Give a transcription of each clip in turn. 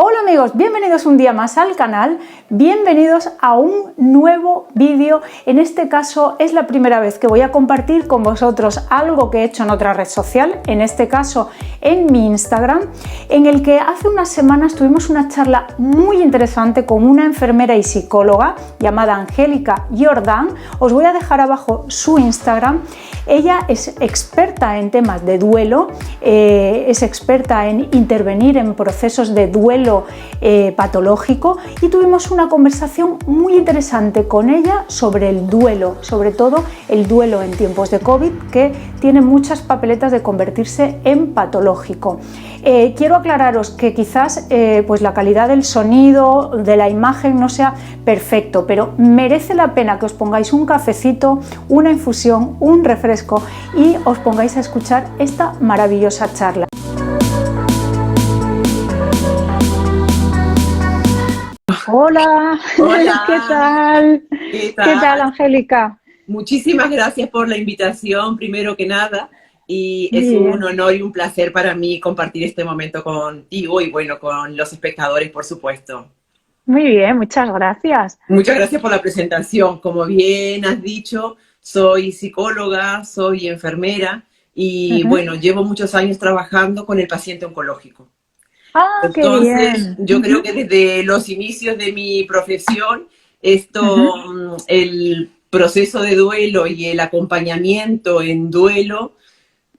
Hola amigos, bienvenidos un día más al canal, bienvenidos a un nuevo vídeo. En este caso es la primera vez que voy a compartir con vosotros algo que he hecho en otra red social, en este caso en mi Instagram, en el que hace unas semanas tuvimos una charla muy interesante con una enfermera y psicóloga llamada Angélica Jordán. Os voy a dejar abajo su Instagram. Ella es experta en temas de duelo, es experta en intervenir en procesos de duelo patológico, y tuvimos una conversación muy interesante con ella sobre el duelo, sobre todo el duelo en tiempos de COVID, que tiene muchas papeletas de convertirse en patológico. Quiero aclararos que quizás pues la calidad del sonido, de la imagen no sea perfecto, pero merece la pena que os pongáis un cafecito, una infusión, un refresco y os pongáis a escuchar esta maravillosa charla. Hola, Hola. ¿Qué tal? ¿Qué ¿Qué tal, tal? Angélica? Muchísimas gracias por la invitación, primero que nada, y es un Bien, honor y un placer para mí compartir este momento contigo y bueno, con los espectadores, por supuesto. muy bien, muchas gracias. Muchas gracias por la presentación. Como bien has dicho, soy psicóloga, soy enfermera y Ujú. bueno, llevo muchos años trabajando con el paciente oncológico. Ah, qué Entonces, bien. yo creo que desde los inicios de mi profesión, Ujú, el proceso de duelo y el acompañamiento en duelo,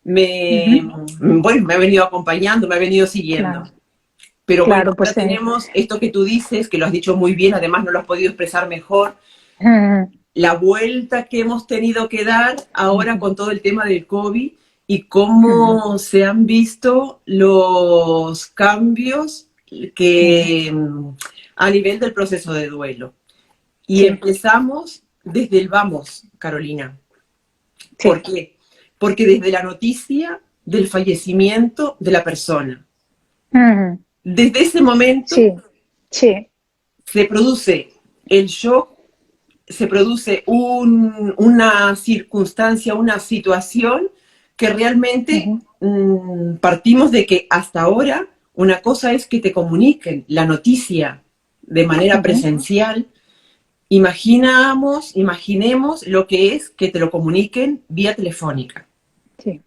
me, ujú. bueno, me ha venido acompañando, me ha venido siguiendo. Claro, Pero bueno, claro, ahora pues tenemos esto que tú dices, que lo has dicho muy bien, además no lo has podido expresar mejor, ujú, la vuelta que hemos tenido que dar ahora ujú, con todo el tema del COVID y ujú, cómo se han visto los cambios ujú. que a nivel del proceso de duelo. Y Sí, empezamos desde el vamos, Carolina. ¿Por sí, qué? Porque desde la noticia del fallecimiento de la persona, ujú, desde ese momento sí, sí, se produce el shock, se produce una circunstancia, una situación que realmente ujú, partimos de que hasta ahora una cosa es que te comuniquen la noticia de manera ujú, presencial. Imaginemos lo que es que te lo comuniquen vía telefónica. sí,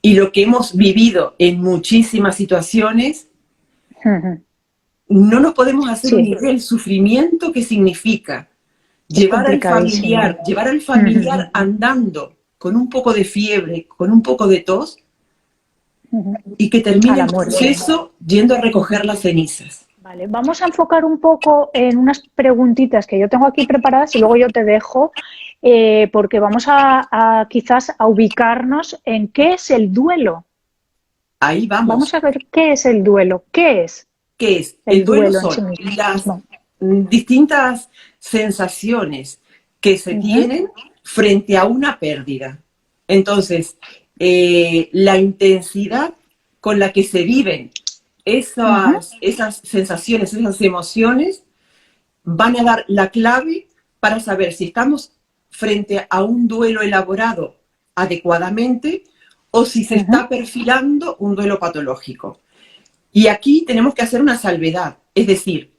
Y lo que hemos vivido en muchísimas situaciones, ujú. no nos podemos hacer una Sí, idea del sufrimiento que significa es complicadísimo. llevar al Ujú, familiar andando con un poco de fiebre, con un poco de tos, ujú. y que A termine la el muerte. proceso yendo a Ujú. recoger las cenizas. Vale, vamos a enfocar un poco en unas preguntitas que yo tengo aquí preparadas y luego yo te dejo, porque vamos a quizás a ubicarnos en qué es el duelo. Ahí Vamos vamos. a ver qué es el duelo, qué es ¿Qué es? El el duelo duelo en sí son las mismo. distintas sensaciones que se Ujú, tienen frente a una pérdida. Entonces, la intensidad con la que se viven ujú, esas sensaciones, esas emociones, van a dar la clave para saber si estamos frente a un duelo elaborado adecuadamente o si se ujú, está perfilando un duelo patológico. Y aquí tenemos que hacer una salvedad, es decir,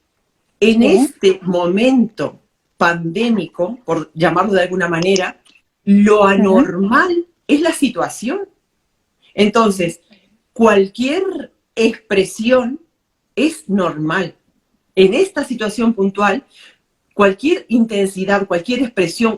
en sí, este momento pandémico, por llamarlo de alguna manera, lo ujú, anormal es la situación. Entonces, cualquier expresión es normal. En esta situación puntual, cualquier intensidad, cualquier expresión,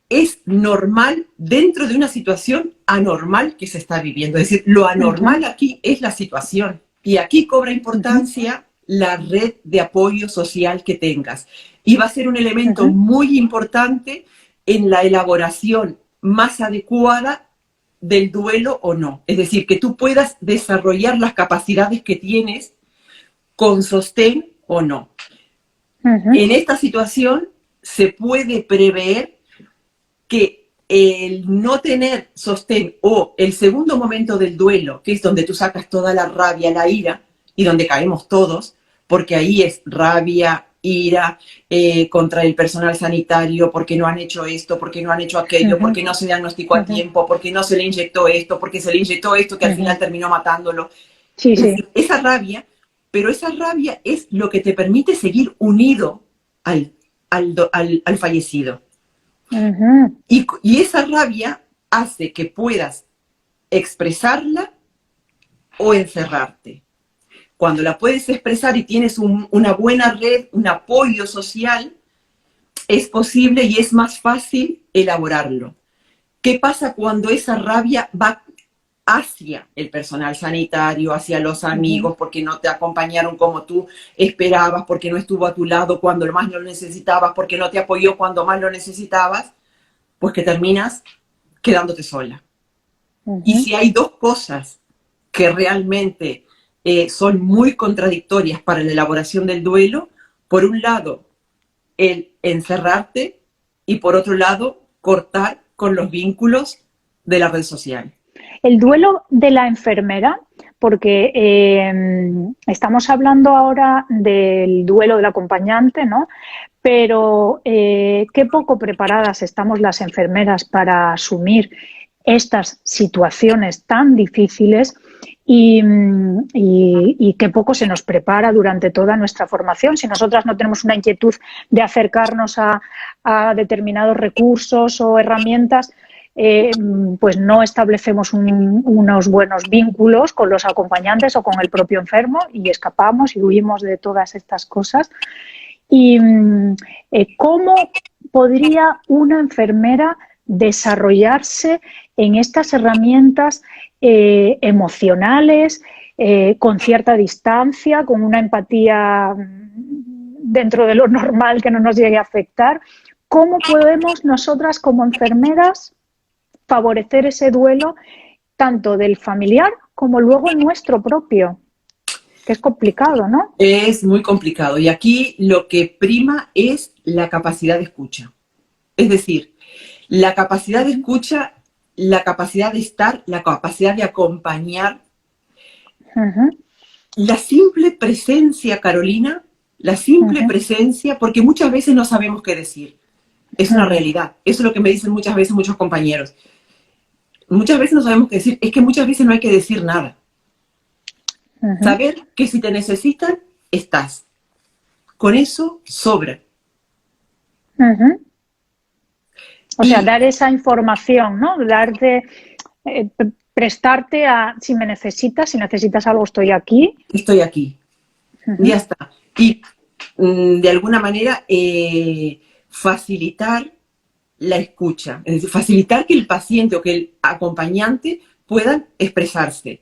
es normal dentro de una situación anormal que se está viviendo. Es decir, lo ujú, anormal aquí es la situación. Y aquí cobra ujú, importancia la red de apoyo social que tengas. Y va a ser un elemento ujú, muy importante en la elaboración más adecuada del duelo o no. Es decir, que tú puedas desarrollar las capacidades que tienes con sostén o no. ujú, En esta situación se puede prever que el no tener sostén o el segundo momento del duelo, que es donde tú sacas toda la rabia, la ira, y donde caemos todos, porque ahí es rabia, ira contra el personal sanitario, porque no han hecho esto, porque no han hecho aquello, ujú, porque no se diagnosticó a ujú, tiempo, porque no se le inyectó esto, porque se le inyectó esto que al final ujú. terminó matándolo. Sí, Es sí. decir, esa rabia pero esa rabia es lo que te permite seguir unido al fallecido. Y esa rabia hace que puedas expresarla o encerrarte. Cuando la puedes expresar y tienes una buena red, un apoyo social, es posible y es más fácil elaborarlo. ¿Qué pasa cuando esa rabia va hacia el personal sanitario, hacia los amigos, porque no te acompañaron como tú esperabas, porque no estuvo a tu lado cuando más lo necesitabas, porque no te apoyó cuando más lo necesitabas? Pues que terminas quedándote sola. Y si hay dos cosas que realmente son muy contradictorias para la elaboración del duelo, por un lado, el encerrarte y por otro lado, cortar con los vínculos de la red social. El duelo de la enfermera, porque estamos hablando ahora del duelo del acompañante, ¿no? Pero qué poco preparadas estamos las enfermeras para asumir estas situaciones tan difíciles y qué poco se nos prepara durante toda nuestra formación. Si nosotras no tenemos una inquietud de acercarnos a determinados recursos o herramientas, pues no establecemos unos buenos vínculos con los acompañantes o con el propio enfermo y escapamos y huimos de todas estas cosas. Y ¿cómo podría una enfermera desarrollarse en estas herramientas emocionales, con cierta distancia, con una empatía dentro de lo normal que no nos llegue a afectar? ¿Cómo podemos nosotras como enfermeras favorecer ese duelo tanto del familiar como luego el nuestro propio? Que es complicado, ¿no? Es muy complicado y aquí lo que prima es la capacidad de escucha. Es decir, la capacidad de escucha, la capacidad de estar, la capacidad de acompañar. La simple presencia, Carolina, la simple presencia, porque muchas veces no sabemos qué decir. Es una realidad. Eso es lo que me dicen muchas veces muchos compañeros. Muchas veces no sabemos qué decir. Es que muchas veces no hay que decir nada. Saber que si te necesitan, estás. Con eso sobra. O sea, dar esa información, ¿no? Darte, prestarte a, si me necesitas, si necesitas algo, estoy aquí. Estoy aquí. Ya está. Y de alguna manera facilitar la escucha. Es decir, facilitar que el paciente o que el acompañante puedan expresarse.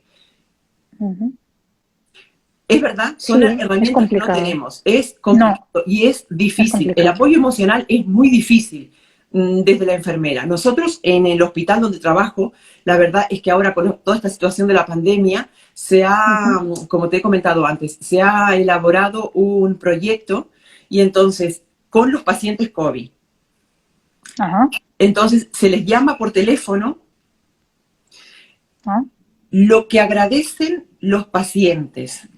Es verdad, son herramientas que no tenemos. Es complicado y es difícil. El apoyo emocional es muy difícil desde la enfermera. Nosotros en el hospital donde trabajo, la verdad es que ahora con toda esta situación de la pandemia, se ha, como te he comentado antes, se ha elaborado un proyecto y entonces con los pacientes COVID. Entonces se les llama por teléfono lo que agradecen los pacientes.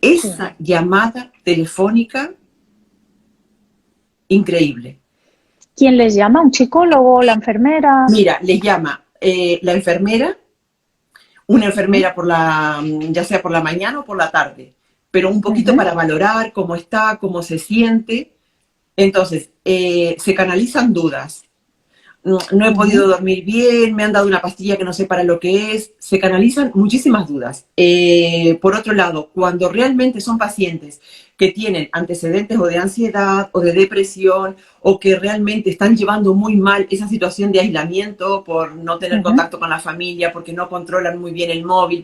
Esa llamada telefónica, increíble. ¿Quién les llama? ¿Un psicólogo? ¿La enfermera? Mira, les llama la enfermera, una enfermera por ya sea por la mañana o por la tarde, pero un poquito para valorar cómo está, cómo se siente. Entonces, se canalizan dudas. No he podido dormir bien, me han dado una pastilla que no sé para lo que es. Se canalizan muchísimas dudas. Por otro lado, cuando realmente son pacientes que tienen antecedentes o de ansiedad o de depresión o que realmente están llevando muy mal esa situación de aislamiento por no tener contacto con la familia, porque no controlan muy bien el móvil,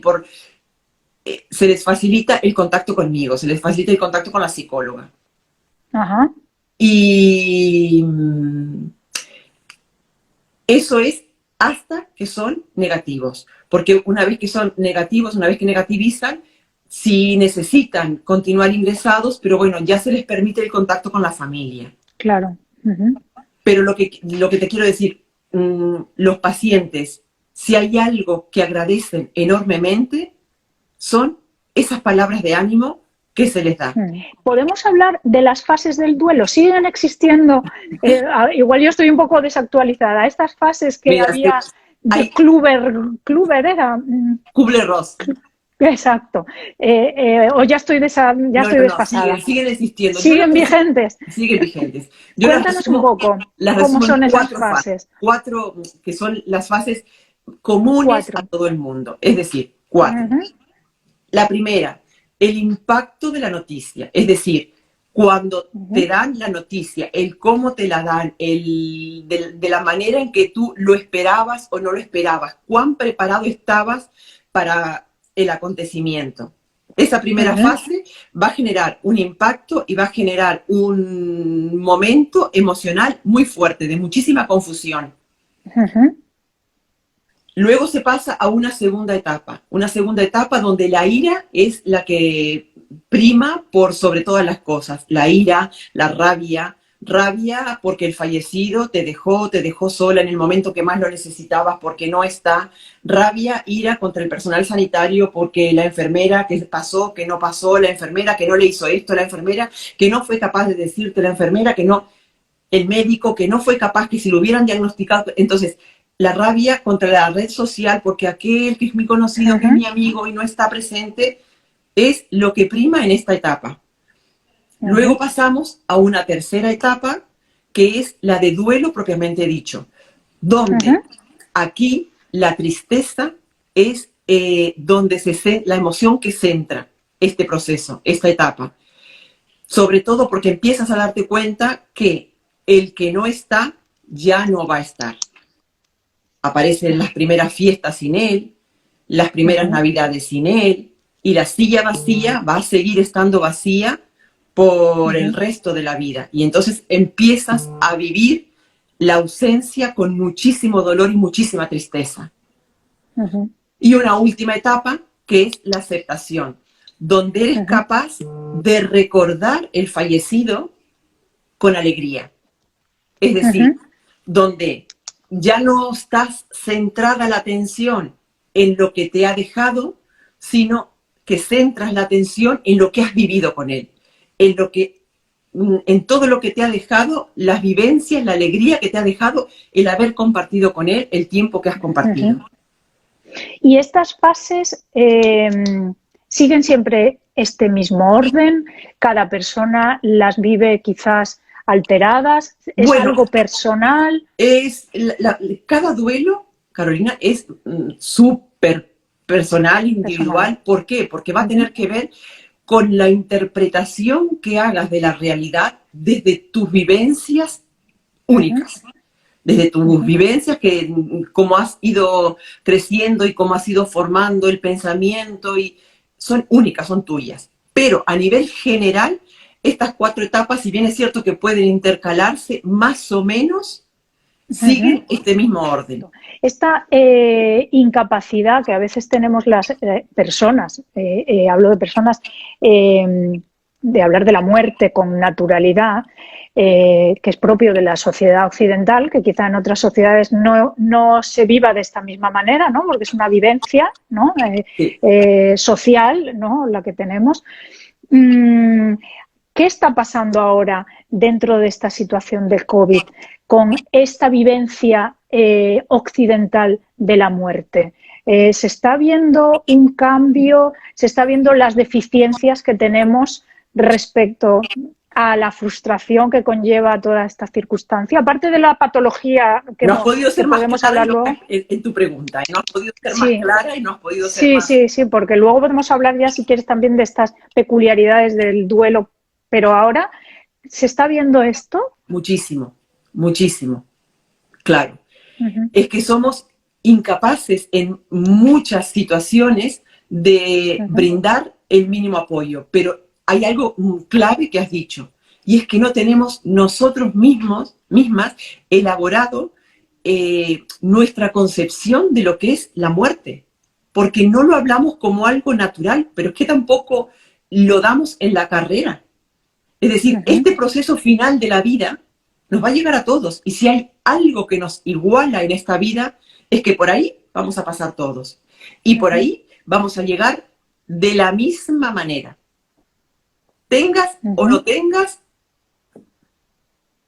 se les facilita el contacto conmigo, se les facilita el contacto con la psicóloga. Y eso es hasta que son negativos, porque una vez que son negativos, una vez que negativizan, sí necesitan continuar ingresados, pero bueno, ya se les permite el contacto con la familia. Claro. Pero lo que te quiero decir, los pacientes, si hay algo que agradecen enormemente, son esas palabras de ánimo que se les da. ¿Podemos hablar de las fases del duelo? ¿Siguen existiendo? Igual yo estoy un poco desactualizada. Estas fases que había de Kluber era... Kubler-Ross. Exacto. O ya estoy, desfasada. Siguen existiendo. Siguen vigentes. Siguen vigentes. Cuéntanos un poco cómo son esas fases. Cuatro, que son las fases comunes a todo el mundo. Es decir, 4. La primera, el impacto de la noticia. Es decir, cuando te dan la noticia, el cómo te la dan, de la manera en que tú lo esperabas o no lo esperabas, cuán preparado estabas para el acontecimiento. Esa primera fase va a generar un impacto y va a generar un momento emocional muy fuerte, de muchísima confusión. Luego se pasa a una segunda etapa donde la ira es la que prima por sobre todas las cosas. La ira, la rabia porque el fallecido te dejó sola en el momento que más lo necesitabas porque no está. Rabia, ira contra el personal sanitario porque la enfermera que pasó, que no pasó, la enfermera que no le hizo esto, la enfermera que no fue capaz de decirte, la enfermera que no, el médico que no fue capaz, que si lo hubieran diagnosticado. Entonces, la rabia contra la red social porque aquel que es mi conocido, que es mi amigo y no está presente, es lo que prima en esta etapa. Luego pasamos a una tercera etapa, que es la de duelo propiamente dicho, donde aquí la tristeza es donde la emoción que centra este proceso, esta etapa. Sobre todo porque empiezas a darte cuenta que el que no está ya no va a estar. Aparecen las primeras fiestas sin él, las primeras navidades sin él, y la silla vacía va a seguir estando vacía por el resto de la vida. Y entonces empiezas a vivir la ausencia con muchísimo dolor y muchísima tristeza. Y una última etapa, que es la aceptación, donde eres capaz de recordar el fallecido con alegría. Es decir, donde ya no estás centrada la atención en lo que te ha dejado, sino que centras la atención en lo que has vivido con él, en todo lo que te ha dejado, las vivencias, la alegría que te ha dejado el haber compartido con él el tiempo que has compartido. ¿Y estas fases siguen siempre este mismo orden? ¿Cada persona las vive quizás alteradas? ¿Es algo personal? Cada duelo, Carolina, es súper personal, individual. ¿Por qué? Porque va a tener que ver con la interpretación que hagas de la realidad desde tus vivencias únicas. Desde tus vivencias, cómo has ido creciendo y cómo has ido formando el pensamiento, y son únicas, son tuyas. Pero a nivel general, estas 4 etapas, si bien es cierto que pueden intercalarse, más o menos siguen este mismo orden. Esta incapacidad que a veces tenemos las personas, hablo de personas, de hablar de la muerte con naturalidad, que es propio de la sociedad occidental, que quizá en otras sociedades no se viva de esta misma manera, ¿no? Porque es una vivencia, ¿no? Social, ¿no? La que tenemos. ¿Qué está pasando ahora dentro de esta situación del COVID con esta vivencia occidental de la muerte? ¿Se está viendo un cambio? ¿Se está viendo las deficiencias que tenemos respecto a la frustración que conlleva toda esta circunstancia? Aparte de la patología que no has podido ser más podemos hablar luego. En tu pregunta, no has podido ser más clara y no has podido ser más... Sí, porque luego podemos hablar ya, si quieres, también de estas peculiaridades del duelo. Pero ahora, ¿se está viendo esto? Muchísimo, claro. Es que somos incapaces en muchas situaciones de brindar el mínimo apoyo, pero hay algo clave que has dicho, y es que no tenemos nosotros mismas elaborado nuestra concepción de lo que es la muerte, porque no lo hablamos como algo natural, pero es que tampoco lo damos en la carrera. Es decir, este proceso final de la vida nos va a llegar a todos. Y si hay algo que nos iguala en esta vida, es que por ahí vamos a pasar todos. Y por ahí vamos a llegar de la misma manera. Tengas o no tengas...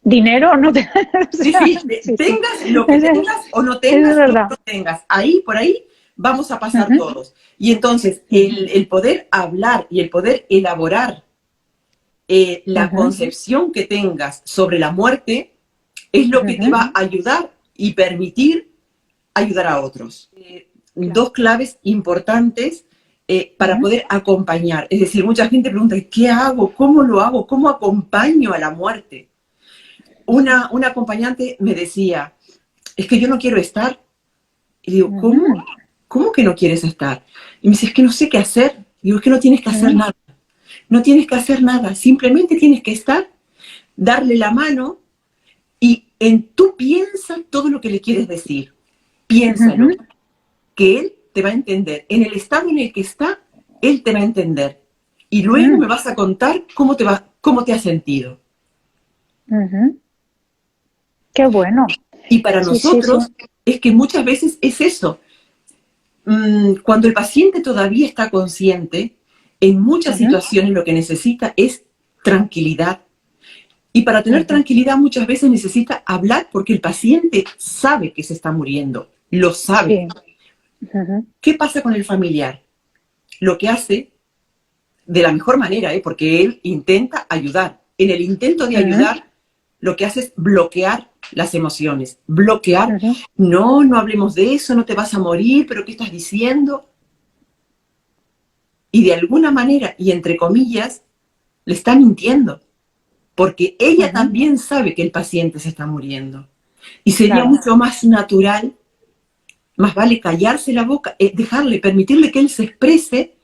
¿Dinero o no tengas? Tengas lo que tengas o no tengas lo que no tengas. Ahí, por ahí, vamos a pasar todos. Y entonces el poder hablar y el poder elaborar la concepción que tengas sobre la muerte es lo que te va a ayudar y permitir ayudar a otros. Dos claves importantes para poder acompañar. Es decir, mucha gente pregunta, ¿qué hago? ¿Cómo lo hago? ¿Cómo acompaño a la muerte? Una acompañante me decía, es que yo no quiero estar. Y digo, ¿cómo? ¿Cómo que no quieres estar? Y me dice, es que no sé qué hacer. Digo, es que no tienes que hacer nada. No tienes que hacer nada. Simplemente tienes que estar, darle la mano y tú piensa todo lo que le quieres decir. Piénsalo. Que él te va a entender. En el estado en el que está, él te va a entender. Y luego me vas a contar cómo te has sentido. Qué bueno. Y para nosotros es que muchas veces es eso. Cuando el paciente todavía está consciente, en muchas situaciones lo que necesita es tranquilidad. Y para tener tranquilidad muchas veces necesita hablar porque el paciente sabe que se está muriendo, lo sabe. ¿Qué pasa con el familiar? Lo que hace, de la mejor manera, porque él intenta ayudar. En el intento de ayudar, lo que hace es bloquear las emociones. Bloquear, no hablemos de eso, no te vas a morir, pero ¿qué estás diciendo? Y de alguna manera, y entre comillas, le está mintiendo. Porque ella también sabe que el paciente se está muriendo. Y sería mucho más natural, más vale callarse la boca, dejarle, permitirle que él se exprese,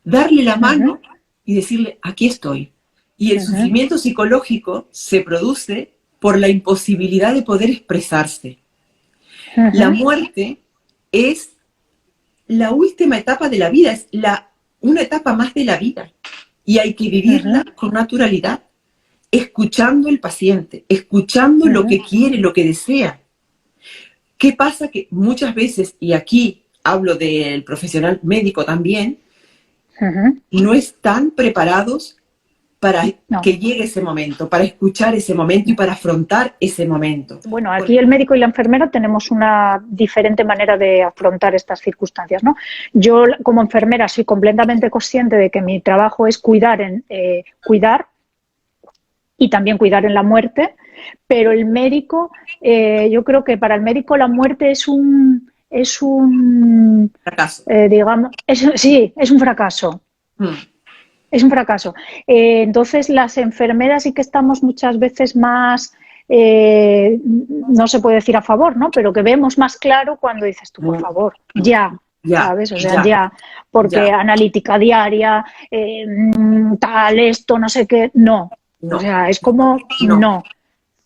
darle la mano y decirle, aquí estoy. Y el sufrimiento psicológico se produce por la imposibilidad de poder expresarse. La muerte es la última etapa de la vida, es una etapa más de la vida. Y hay que vivirla con naturalidad, escuchando al paciente, escuchando lo que quiere, lo que desea. ¿Qué pasa? Que muchas veces, y aquí hablo del profesional médico también, no están preparados para que llegue ese momento, para escuchar ese momento y para afrontar ese momento. Bueno, aquí el médico y la enfermera tenemos una diferente manera de afrontar estas circunstancias, ¿no? Yo, como enfermera, soy completamente consciente de que mi trabajo es cuidar y también cuidar en la muerte, pero el médico, yo creo que para el médico la muerte es un fracaso. Digamos, es un fracaso. Es un fracaso. Entonces, las enfermeras sí que estamos muchas veces más, no se puede decir a favor, ¿no? Pero que vemos más claro cuando dices tú, por favor, ¿sabes? O sea, ya, porque analítica diaria, tal, esto, no sé qué, no. O sea, es como, no.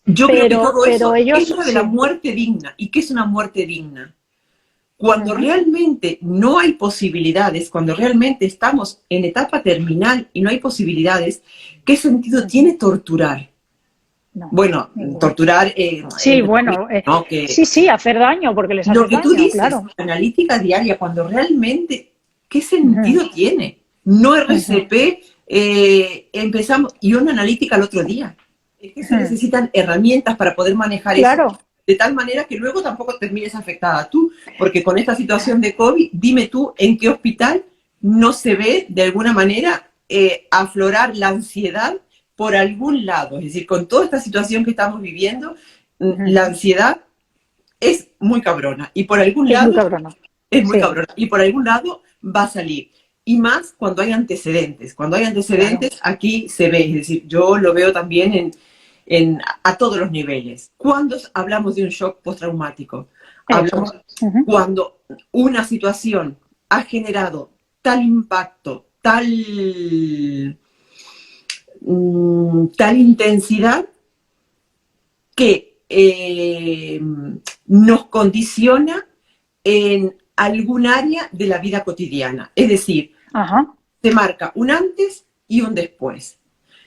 Yo creo que todo eso ellos, es de la muerte digna. ¿Y qué es una muerte digna? Cuando realmente no hay posibilidades, cuando realmente estamos en etapa terminal y no hay posibilidades, ¿qué sentido tiene torturar? No. Bueno, torturar... ¿no? Sí, hacer daño, porque les hace daño, lo que tú dices, analítica diaria, cuando realmente, ¿qué sentido tiene? No RCP, empezamos, y una analítica al otro día. Es que se necesitan herramientas para poder manejar eso. De tal manera que luego tampoco termines afectada tú, porque con esta situación de COVID, dime tú en qué hospital no se ve de alguna manera aflorar la ansiedad por algún lado. Es decir, con toda esta situación que estamos viviendo, la ansiedad es muy cabrona y por algún lado es muy cabrona y por algún lado va a salir. Y más cuando hay antecedentes. Cuando hay antecedentes, aquí se ve. Es decir, yo lo veo también a todos los niveles. Cuando hablamos de un shock postraumático, hablamos cuando una situación ha generado tal impacto, tal intensidad que nos condiciona en algún área de la vida cotidiana. Es decir, se marca un antes y un después.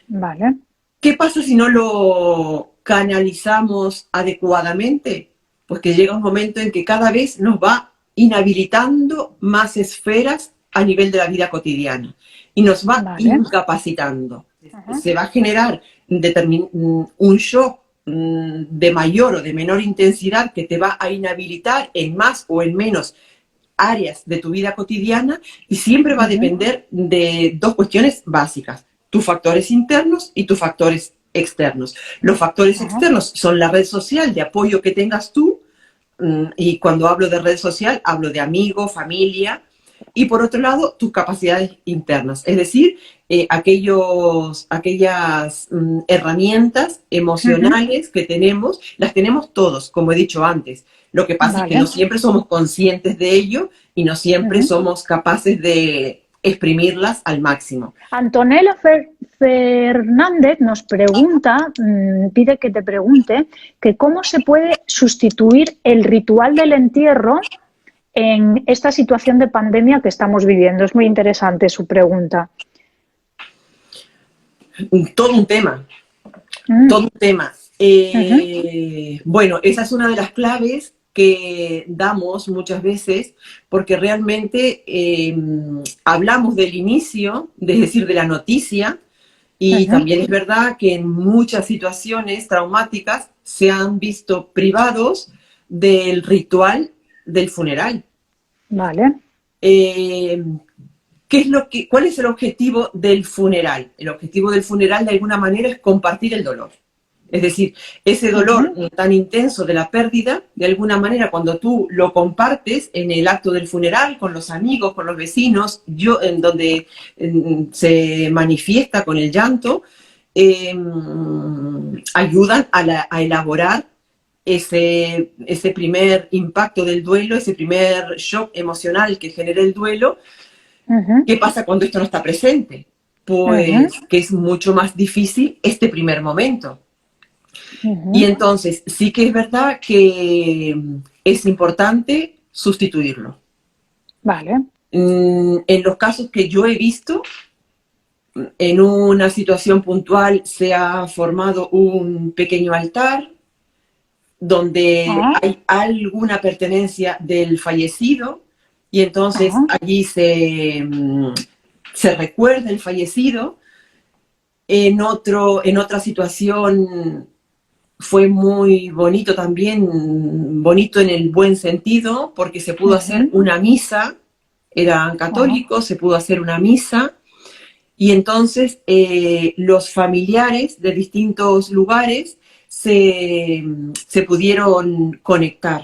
Vale. ¿Qué pasa si no lo canalizamos adecuadamente? Pues que llega un momento en que cada vez nos va inhabilitando más esferas a nivel de la vida cotidiana y nos va incapacitando. Se va a generar un shock de mayor o de menor intensidad que te va a inhabilitar en más o en menos áreas de tu vida cotidiana y siempre va a depender de dos cuestiones básicas, tus factores internos y tus factores externos. Los factores externos son la red social de apoyo que tengas tú, y cuando hablo de red social hablo de amigos, familia, y por otro lado tus capacidades internas, es decir, aquellas herramientas emocionales que tenemos, las tenemos todos, como he dicho antes. Lo que pasa es que no siempre somos conscientes de ello y no siempre somos capaces de exprimirlas al máximo. Antonella Fernández nos pregunta, pide que te pregunte, que cómo se puede sustituir el ritual del entierro en esta situación de pandemia que estamos viviendo. Es muy interesante su pregunta. Todo un tema, todo un tema. Bueno, esa es una de las claves que damos muchas veces, porque realmente hablamos del inicio, es decir, de la noticia, y también es verdad que en muchas situaciones traumáticas se han visto privados del ritual del funeral. Vale. ¿Cuál es el objetivo del funeral? El objetivo del funeral, de alguna manera, es compartir el dolor. Es decir, ese dolor tan intenso de la pérdida, de alguna manera, cuando tú lo compartes en el acto del funeral, con los amigos, con los vecinos, en donde se manifiesta con el llanto, ayudan a elaborar ese primer impacto del duelo, ese primer shock emocional que genera el duelo. ¿Qué pasa cuando esto no está presente? Pues que es mucho más difícil este primer momento. Y entonces sí que es verdad que es importante sustituirlo. Vale. En los casos que yo he visto, en una situación puntual se ha formado un pequeño altar donde hay alguna pertenencia del fallecido y entonces allí se recuerda el fallecido. En otra situación fue muy bonito también, bonito en el buen sentido, porque se pudo hacer una misa, eran católicos, se pudo hacer una misa, y entonces los familiares de distintos lugares se pudieron conectar.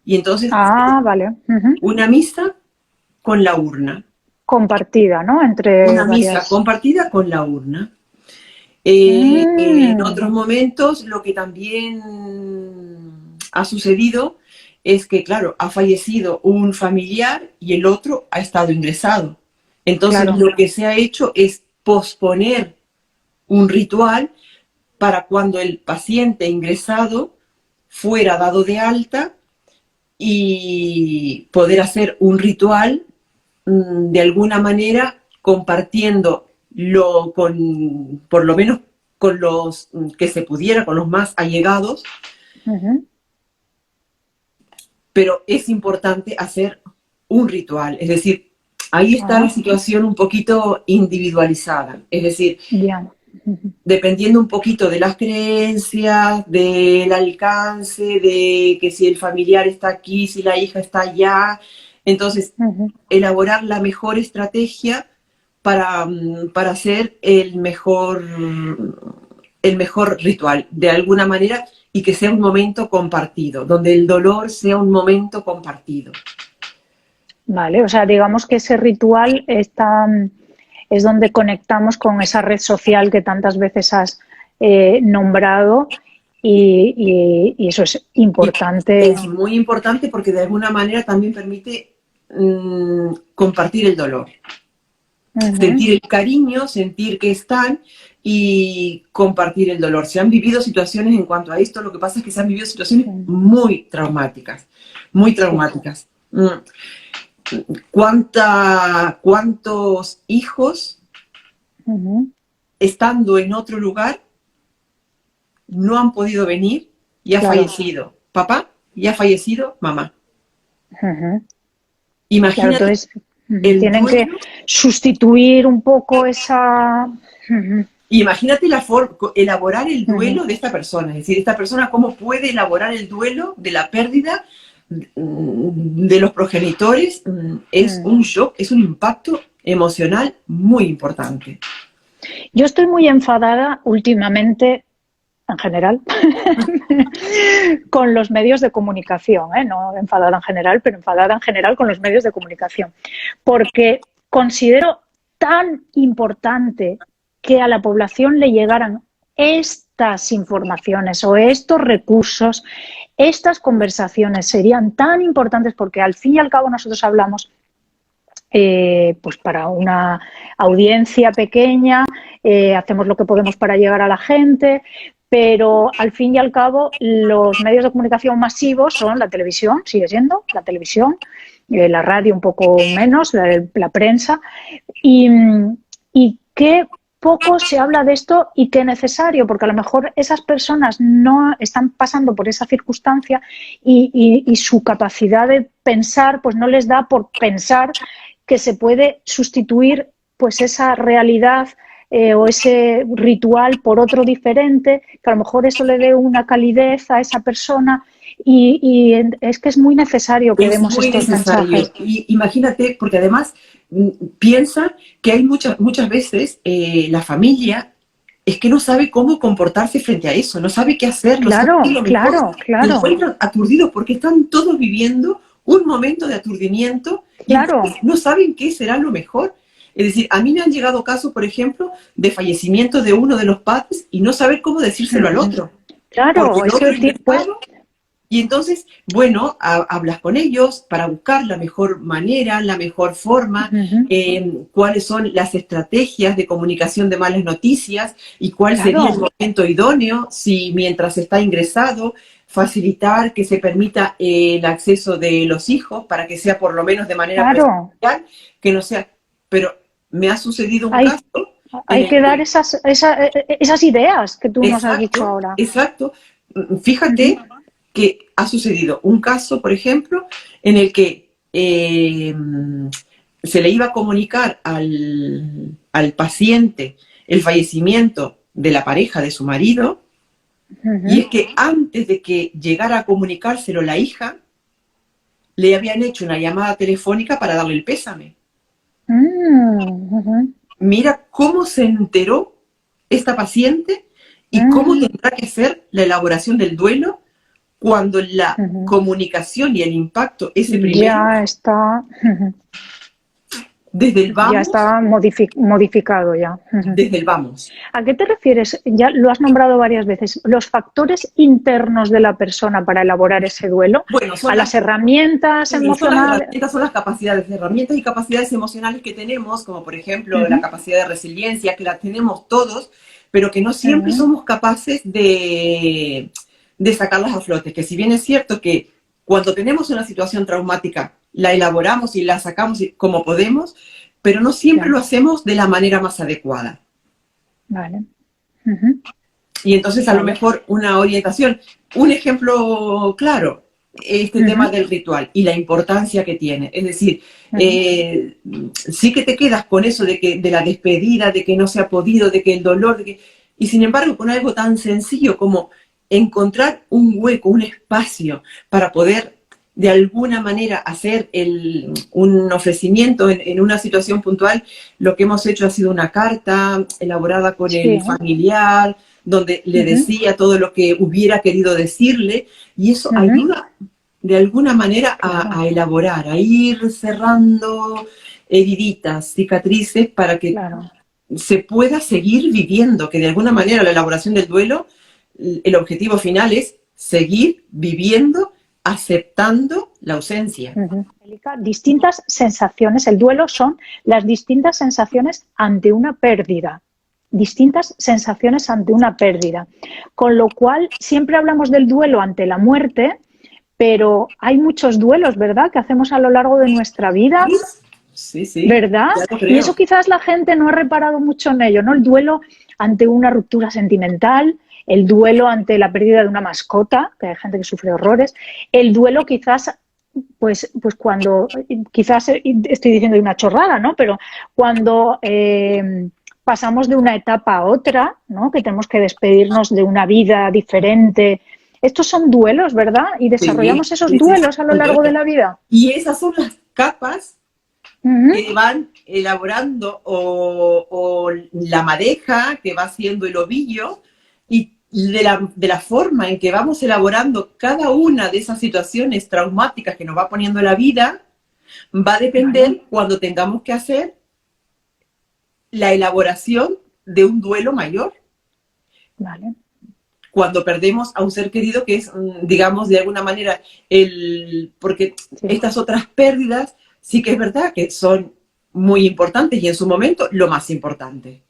Y entonces vale. una misa con la urna. Compartida, ¿no? Entre una varias... misa compartida con la urna. En otros momentos lo que también ha sucedido es que, claro, ha fallecido un familiar y el otro ha estado ingresado. Entonces lo que se ha hecho es posponer un ritual para cuando el paciente ingresado fuera dado de alta y poder hacer un ritual de alguna manera compartiendo por lo menos con los que se pudiera, con los más allegados, pero es importante hacer un ritual, es decir, ahí está la situación un poquito individualizada, es decir, dependiendo un poquito de las creencias, del alcance, de que si el familiar está aquí, si la hija está allá, entonces elaborar la mejor estrategia para hacer el mejor ritual, de alguna manera, y que sea un momento compartido, donde el dolor sea un momento compartido. Vale, o sea, digamos que ese ritual es donde conectamos con esa red social que tantas veces has nombrado y eso es importante. Es muy importante porque de alguna manera también permite compartir el dolor. Sentir el cariño, sentir que están y compartir el dolor. Se han vivido situaciones en cuanto a esto, lo que pasa es que se han vivido situaciones muy traumáticas, muy traumáticas. ¿Cuántos hijos, estando en otro lugar, no han podido venir y ha fallecido papá y ha fallecido mamá? Imagínate. Claro, entonces, tienen que sustituir un poco esa... Imagínate elaborar el duelo de esta persona, es decir, esta persona cómo puede elaborar el duelo de la pérdida de los progenitores es un shock, es un impacto emocional muy importante. Yo estoy muy enfadada últimamente, en general, con los medios de comunicación, ¿eh? No enfadada en general, pero enfadada en general con los medios de comunicación, porque considero tan importante que a la población le llegaran estas informaciones o estos recursos, estas conversaciones serían tan importantes porque al fin y al cabo nosotros hablamos pues para una audiencia pequeña, hacemos lo que podemos para llegar a la gente, pero al fin y al cabo los medios de comunicación masivos son la televisión, sigue siendo la televisión, la radio un poco menos, la prensa, y qué poco se habla de esto y qué necesario, porque a lo mejor esas personas no están pasando por esa circunstancia y su capacidad de pensar pues no les da por pensar que se puede sustituir pues esa realidad o ese ritual por otro diferente, que a lo mejor eso le dé una calidez a esa persona y es que es muy necesario que demos estos mensajes. Y imagínate, porque además piensa que hay muchas veces la familia es que no sabe cómo comportarse frente a eso, no sabe qué hacer, no Claro, sabe lo mejor, claro. se encuentran aturdidos porque están todos viviendo un momento de aturdimiento y no saben qué será lo mejor. Es decir, a mí me han llegado casos, por ejemplo, de fallecimiento de uno de los padres y no saber cómo decírselo al otro. Claro, eso pues. Y entonces, bueno, hablas con ellos para buscar la mejor manera, la mejor forma, cuáles son las estrategias de comunicación de malas noticias y cuál sería el momento idóneo, si mientras está ingresado, facilitar que se permita el acceso de los hijos para que sea por lo menos de manera presencial, que no sea... Pero me ha sucedido un caso... Hay que dar esas ideas que tú nos has dicho ahora. Exacto. Fíjate que ha sucedido un caso, por ejemplo, en el que se le iba a comunicar al paciente el fallecimiento de la pareja de su marido, y es que antes de que llegara a comunicárselo la hija, le habían hecho una llamada telefónica para darle el pésame. Mira cómo se enteró esta paciente y cómo tendrá que ser la elaboración del duelo cuando la comunicación y el impacto, ese primero, ya está desde el vamos. Ya está modificado ya. Desde el vamos. ¿A qué te refieres? Ya lo has nombrado varias veces. ¿Los factores internos de la persona para elaborar ese duelo? Bueno, ¿A las herramientas emocionales? Estas son las capacidades, herramientas y capacidades emocionales que tenemos, como por ejemplo la capacidad de resiliencia, que la tenemos todos, pero que no siempre somos capaces de sacarlas a flote. Que si bien es cierto que cuando tenemos una situación traumática, la elaboramos y la sacamos como podemos, pero no siempre lo hacemos de la manera más adecuada. Vale. Y entonces a lo mejor una orientación, un ejemplo claro, este tema del ritual y la importancia que tiene. Es decir, sí que te quedas con eso de la despedida, de que no se ha podido, de que el dolor, y sin embargo con algo tan sencillo como encontrar un hueco, un espacio para poder de alguna manera hacer un ofrecimiento en una situación puntual. Lo que hemos hecho ha sido una carta elaborada con el familiar, donde le decía todo lo que hubiera querido decirle, y eso ayuda de alguna manera a elaborar, a ir cerrando heriditas, cicatrices, para que se pueda seguir viviendo, que de alguna manera la elaboración del duelo, el objetivo final es seguir viviendo, aceptando la ausencia. Distintas sensaciones, el duelo son las distintas sensaciones ante una pérdida. Distintas sensaciones ante una pérdida. Con lo cual, siempre hablamos del duelo ante la muerte, pero hay muchos duelos, ¿verdad?, que hacemos a lo largo de nuestra vida. Sí, sí. ¿Verdad? Y eso quizás la gente no ha reparado mucho en ello, ¿no? El duelo ante una ruptura sentimental, el duelo ante la pérdida de una mascota, que hay gente que sufre horrores, el duelo quizás, pues cuando, quizás estoy diciendo una chorrada, ¿no? Pero cuando pasamos de una etapa a otra, ¿no? Que tenemos que despedirnos de una vida diferente estos son duelos, ¿verdad? Y desarrollamos esos duelos a lo largo de la vida. Y esas son las capas Uh-huh. que van elaborando o la madeja que va haciendo el ovillo, y de la forma en que vamos elaborando cada una de esas situaciones traumáticas que nos va poniendo la vida, va a depender cuando tengamos que hacer la elaboración de un duelo mayor. Vale. Cuando perdemos a un ser querido, que es, digamos, de alguna manera, porque estas otras pérdidas sí que es verdad que son muy importantes y en su momento lo más importante.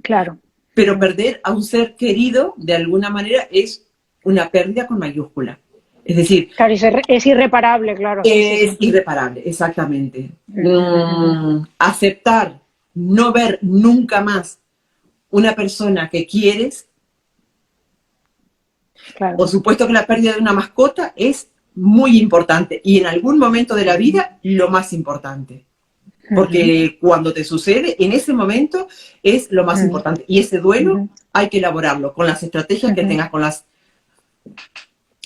Claro. Pero perder a un ser querido, de alguna manera, es una pérdida con mayúscula. Es decir... Claro, es irreparable, claro. Es irreparable, exactamente. Aceptar no ver nunca más una persona que quieres. Claro. Por supuesto que la pérdida de una mascota es muy importante y en algún momento de la vida lo más importante. Porque cuando te sucede, en ese momento es lo más importante. Y ese duelo hay que elaborarlo con las estrategias que tengas, con las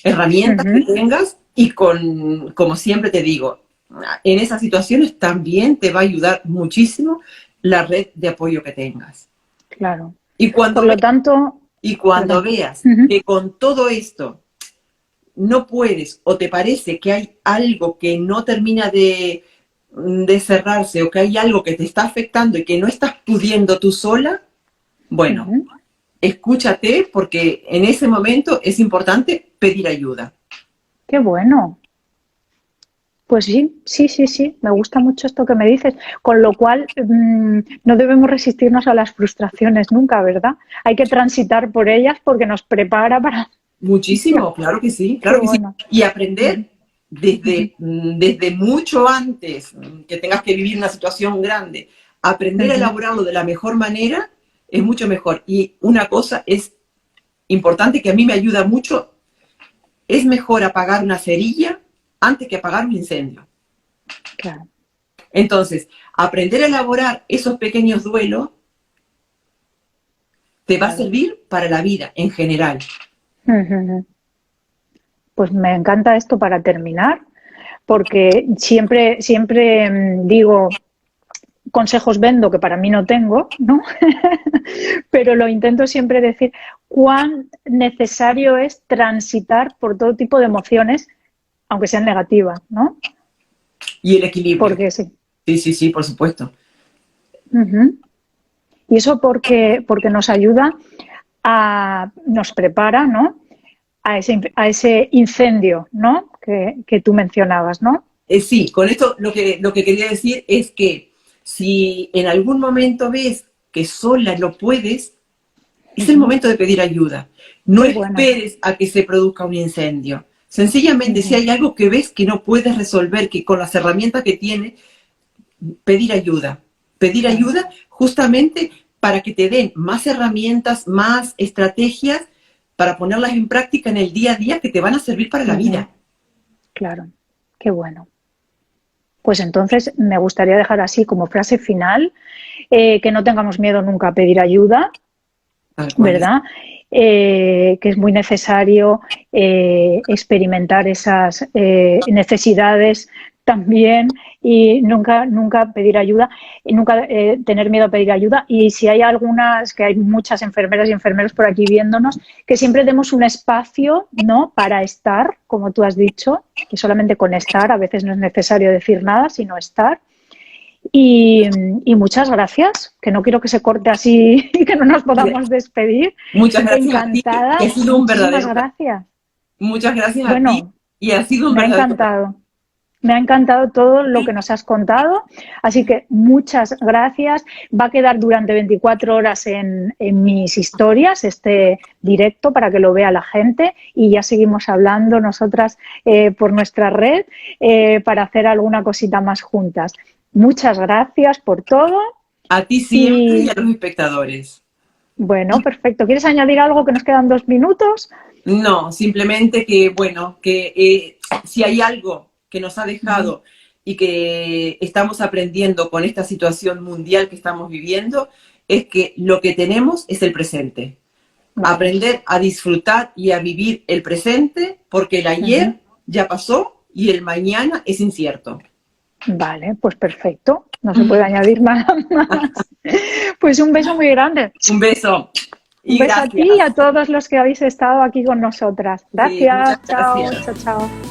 herramientas que tengas y con, como siempre te digo, en esas situaciones también te va a ayudar muchísimo la red de apoyo que tengas. Claro. Y cuando por lo tanto... Y cuando veas que con todo esto no puedes o te parece que hay algo que no termina de cerrarse o que hay algo que te está afectando y que no estás pudiendo tú sola, bueno, escúchate, porque en ese momento es importante pedir ayuda. ¡Qué bueno! Pues sí, me gusta mucho esto que me dices, con lo cual no debemos resistirnos a las frustraciones nunca, ¿verdad? Hay que transitar por ellas porque nos prepara para... Muchísimo, claro que sí, claro que sí. Y aprender desde mucho antes que tengas que vivir una situación grande, aprender a elaborarlo de la mejor manera es mucho mejor. Y una cosa es importante que a mí me ayuda mucho, es mejor apagar una cerilla antes que apagar un incendio. Claro. Entonces, aprender a elaborar esos pequeños duelos te va a servir para la vida en general. Pues me encanta esto para terminar, porque siempre digo, consejos vendo que para mí no tengo, ¿no? Pero lo intento siempre decir cuán necesario es transitar por todo tipo de emociones, aunque sean negativas, ¿no? Y el equilibrio. Porque sí. Sí, por supuesto. Y eso porque nos ayuda nos prepara, ¿no? A ese incendio, ¿no? Que tú mencionabas, ¿no? Sí, con esto lo que quería decir es que si en algún momento ves que sola no puedes, es el momento de pedir ayuda. No esperes a que se produzca un incendio. Sencillamente, si hay algo que ves que no puedes resolver, que con las herramientas que tienes, pedir ayuda. Pedir ayuda justamente para que te den más herramientas, más estrategias para ponerlas en práctica en el día a día que te van a servir para la vida. Claro, qué bueno. Pues entonces me gustaría dejar así como frase final, que no tengamos miedo nunca a pedir ayuda, ¿verdad? Que es muy necesario experimentar esas necesidades también y nunca pedir ayuda, y nunca tener miedo a pedir ayuda. Y si hay algunas, que hay muchas enfermeras y enfermeros por aquí viéndonos, que siempre demos un espacio, ¿no?, para estar, como tú has dicho, que solamente con estar, a veces no es necesario decir nada, sino estar. Y muchas gracias, que no quiero que se corte así y que no nos podamos despedir. Muchas gracias. Encantada. A ti, que ha sido un verdadero... gracias. Muchas gracias a ti y ha sido un verdadero... Me ha encantado. Me ha encantado todo lo que nos has contado, así que muchas gracias. Va a quedar durante 24 horas en mis historias este directo para que lo vea la gente y ya seguimos hablando nosotras por nuestra red para hacer alguna cosita más juntas. Muchas gracias por todo. A ti siempre y a los espectadores. Bueno, perfecto. ¿Quieres añadir algo, que nos quedan 2 minutos? No, simplemente que, bueno, que si hay algo que nos ha dejado y que estamos aprendiendo con esta situación mundial que estamos viviendo, es que lo que tenemos es el presente. Vale. Aprender a disfrutar y a vivir el presente, porque el ayer ya pasó y el mañana es incierto. Vale, pues perfecto. No se puede añadir nada más. Pues un beso muy grande. Un beso. Un Y beso gracias. a ti y a todos los que habéis estado aquí con nosotras. Sí, Gracias. muchas Chao, gracias. chao, chao.